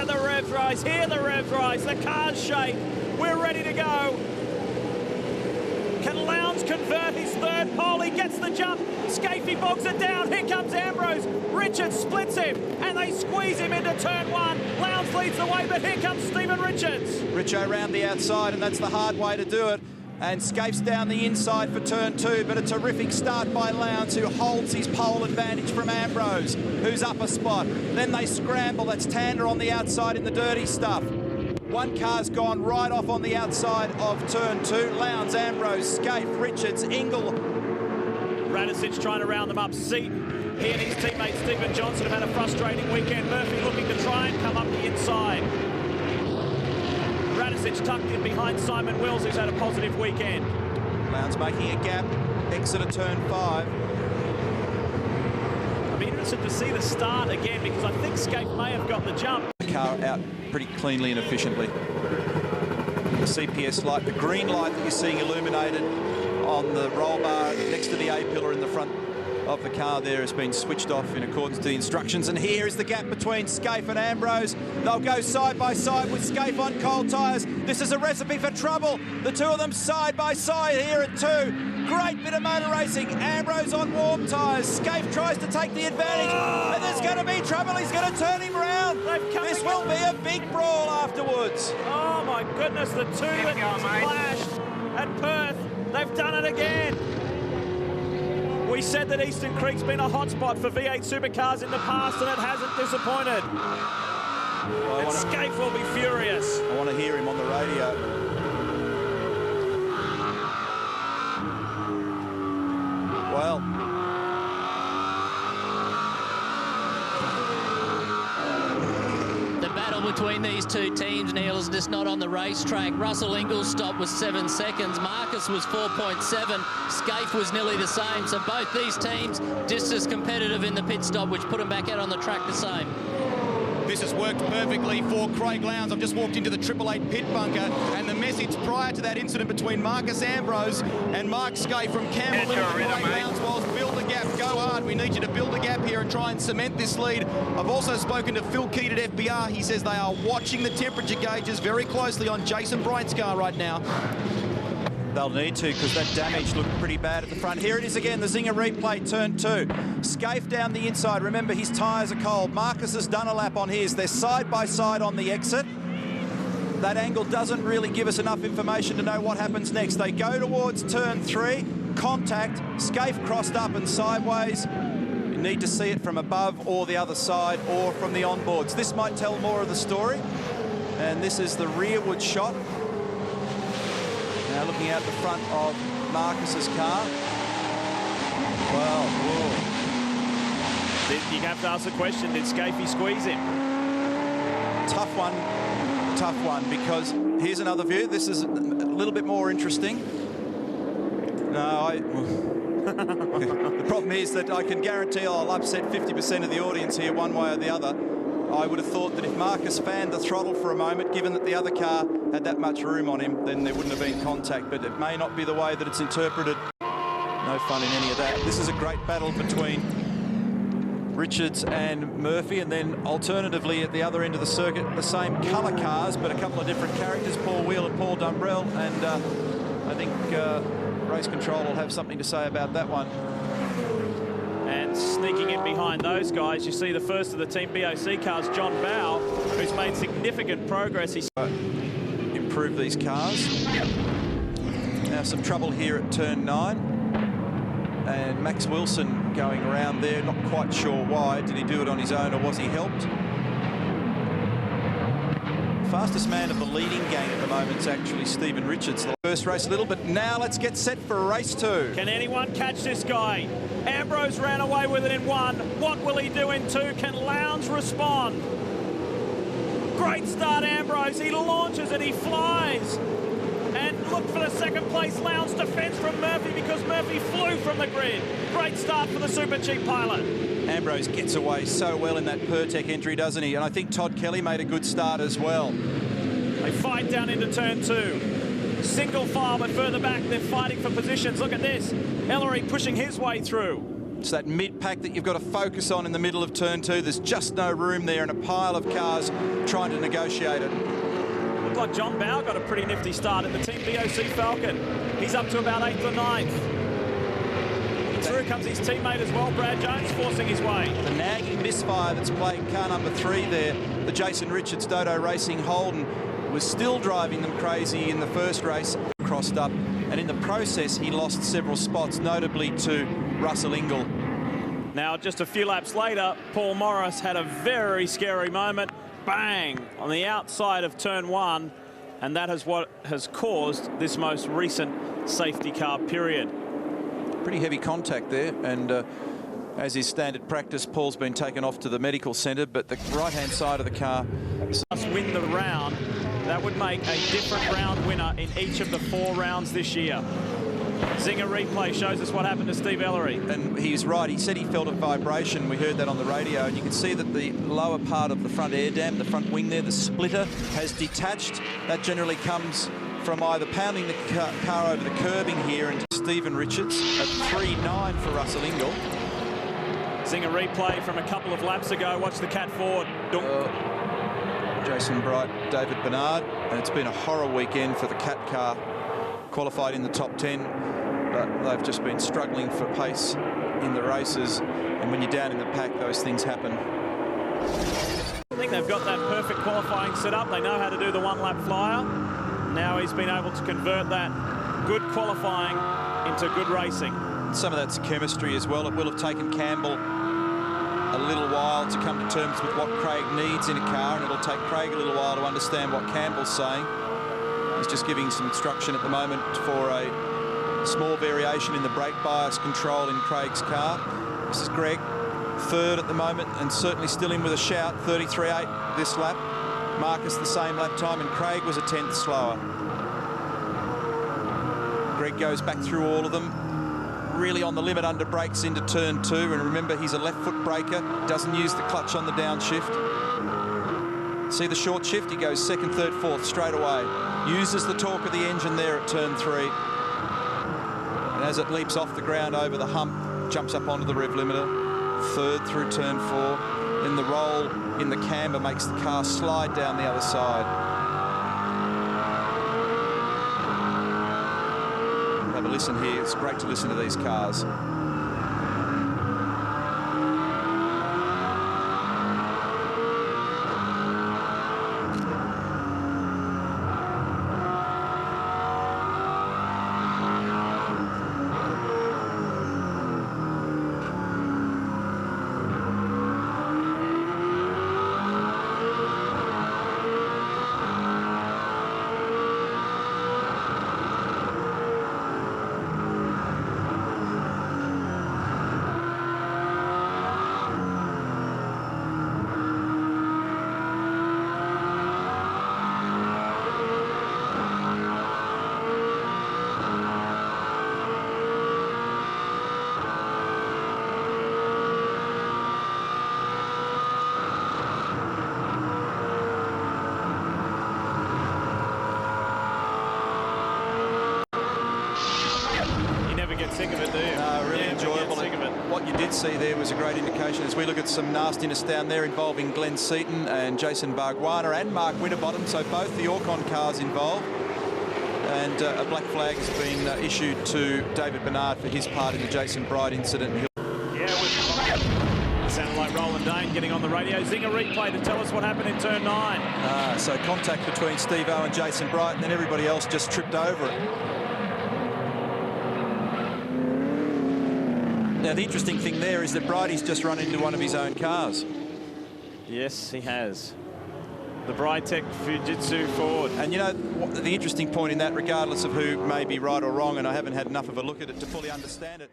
Hear the revs rise, hear the revs rise. The car's shake. We're ready to go. Can Lowndes convert his third pole? He gets the jump. Scafie bogs it down. Here comes Ambrose. Richards splits him, and they squeeze him into turn one. Lowndes leads the way, but here comes Stephen Richards. Richo around the outside, and that's the hard way to do it. And Scafe's down the inside for turn two, but a terrific start by Lowndes, who holds his pole advantage from Ambrose, who's up a spot. Then they scramble. That's Tander on the outside in the dirty stuff. One car's gone right off on the outside of turn two. Lowndes, Ambrose, Scaife, Richards, Ingle. Radicic trying to round them up. Seaton, he and his teammate Stephen Johnson have had a frustrating weekend. Murphy looking to try and come up the inside. Radicic tucked in behind Simon Wills, who's had a positive weekend. Lowndes making a gap, exit of turn five. I'll be interested to see the start again, because I think Scaife may have got the jump. The car out pretty cleanly and efficiently. The CPS light, the green light that you're seeing illuminated on the roll bar next to the A-pillar in the front of the car there has been switched off in accordance to the instructions. And here is the gap between Scaife and Ambrose. They'll go side by side with Scaife on cold tyres. This is a recipe for trouble. The two of them side by side here at two. Great bit of motor racing. Ambrose on warm tyres. Scaife tries to take the advantage. And there's going to be trouble. He's going to turn him round. This will be a big brawl afterwards. Oh my goodness, the two that clashed at Perth, they've done it again. We said that Eastern Creek's been a hotspot for V8 supercars in the past, and it hasn't disappointed. And Scaife will be furious. I want to hear him on the radio. Well, the battle between these two teams, Neil, is just not on the racetrack. Russell Ingles' stop was 7 seconds. Marcus was 4.7. Scaife was nearly the same. So both these teams just as competitive in the pit stop, which put them back out on the track the same. This has worked perfectly for Craig Lowndes. I've just walked into the 888 pit bunker, and the message prior to that incident between Marcus Ambrose and Mark Scaife from Campbell to Craig Lowndes was build a gap, go hard. We need you to build a gap here and try and cement this lead. I've also spoken to Phil Keat at FBR. He says they are watching the temperature gauges very closely on Jason Bright's car right now. They'll need to, because that damage looked pretty bad at the front. Here it is again, the Zinger replay, turn two. Scaife down the inside. Remember, his tyres are cold. Marcus has done a lap on his. They're side by side on the exit. That angle doesn't really give us enough information to know what happens next. They go towards turn three. Contact. Scaife crossed up and sideways. You need to see it from above or the other side or from the onboards. This might tell more of the story. And this is the rearward shot. Now looking out the front of Marcus's car. Well, whoa. You have to ask the question, did Scaife squeeze him? Tough one, because here's another view. This is a little bit more interesting. No, the problem is that I can guarantee I'll upset 50% of the audience here one way or the other. I would have thought that if Marcus fanned the throttle for a moment, given that the other car had that much room on him, then there wouldn't have been contact, but it may not be the way that it's interpreted. No fun in any of that. This is a great battle between Richards and Murphy, and then alternatively at the other end of the circuit, the same colour cars, but a couple of different characters, Paul Wheel and Paul Dumbrell, and I think Race Control will have something to say about that one. And sneaking in behind those guys, you see the first of the Team BOC cars, John Bow, who's made significant progress. He's improved these cars. Now some trouble here at turn 9. And Max Wilson going around there, not quite sure why. Did he do it on his own or was he helped? Fastest man of the leading gang at the moment is actually Stephen Richards. The first race a little bit. Now let's get set for race 2. Can anyone catch this guy? Ambrose ran away with it in 1. What will he do in 2? Can Lowndes respond? Great start, Ambrose. He launches and he flies. And look for the second place. Lowndes defends from Murphy because Murphy flew from the grid. Great start for the Super Cheap pilot. Ambrose gets away so well in that Pertec entry, doesn't he? And I think Todd Kelly made a good start as well. They fight down into turn 2. Single file, but further back, they're fighting for positions. Look at this. Ellery pushing his way through. It's that mid-pack that you've got to focus on in the middle of turn 2. There's just no room there and a pile of cars trying to negotiate it. Looked like John Bow got a pretty nifty start in the Team BOC Falcon. He's up to about 8th or 9th. Through comes his teammate as well, Brad Jones, forcing his way. The nagging misfire that's playing car number 3 there, the Jason Richards Dodo Racing Holden, was still driving them crazy in the first race, crossed up, and in the process he lost several spots, notably to Russell Ingall. Now, just a few laps later, Paul Morris had a very scary moment. Bang! On the outside of turn 1, and that is what has caused this most recent safety car period. Pretty heavy contact there, and as is standard practice, Paul's been taken off to the medical centre, but the right-hand side of the car... Must win the round. That would make a different round winner in each of the 4 rounds this year. Zinger replay shows us what happened to Steve Ellery. And he's right. He said he felt a vibration. We heard that on the radio, and you can see that the lower part of the front air dam, the front wing there, the splitter, has detached. That generally comes from either pounding the car over the curbing here, and Stephen Richards at 3.9 for Russell Ingall. Zinger replay from a couple of laps ago. Watch the cat forward. Jason Bright, David Bernard, and it's been a horror weekend for the cat car. Qualified in the top 10, but they've just been struggling for pace in the races, and when you're down in the pack, those things happen. I think they've got that perfect qualifying set up. They know how to do the one-lap flyer. Now he's been able to convert that good qualifying into good racing. Some of that's chemistry as well. It will have taken Campbell a little while to come to terms with what Craig needs in a car, and it'll take Craig a little while to understand what Campbell's saying. He's just giving some instruction at the moment for a small variation in the brake bias control in Craig's car. This is Greg, 3rd at the moment, and certainly still in with a shout, 33.8 this lap. Marcus the same lap time, and Craig was a 10th slower. Greg goes back through all of them, really on the limit under brakes into turn 2, and remember he's a left foot braker, doesn't use the clutch on the downshift. See the short shift, he goes 2nd, 3rd, 4th straight away. Uses the torque of the engine there at turn 3. And as it leaps off the ground over the hump, jumps up onto the rev limiter. 3rd through turn 4. Then the roll in the camber makes the car slide down the other side. Have a listen here. It's great to listen to these cars. Sick of it, do you? No, really enjoyable. Sick of it. What you did see there was a great indication as we look at some nastiness down there involving Glenn Seaton and Jason Bargwanna and Mark Winterbottom, so both the Orcon cars involved. And a black flag has been issued to David Bernard for his part in the Jason Bright incident. Yeah, it sounded like Roland Dane getting on the radio. Zinger replay to tell us what happened in turn 9. So contact between Steve-O and Jason Bright, and then everybody else just tripped over it. Now, the interesting thing there is that Bridie's just run into one of his own cars. Yes, he has. The Britec Fujitsu Ford. And, you know, the interesting point in that, regardless of who may be right or wrong, and I haven't had enough of a look at it to fully understand it,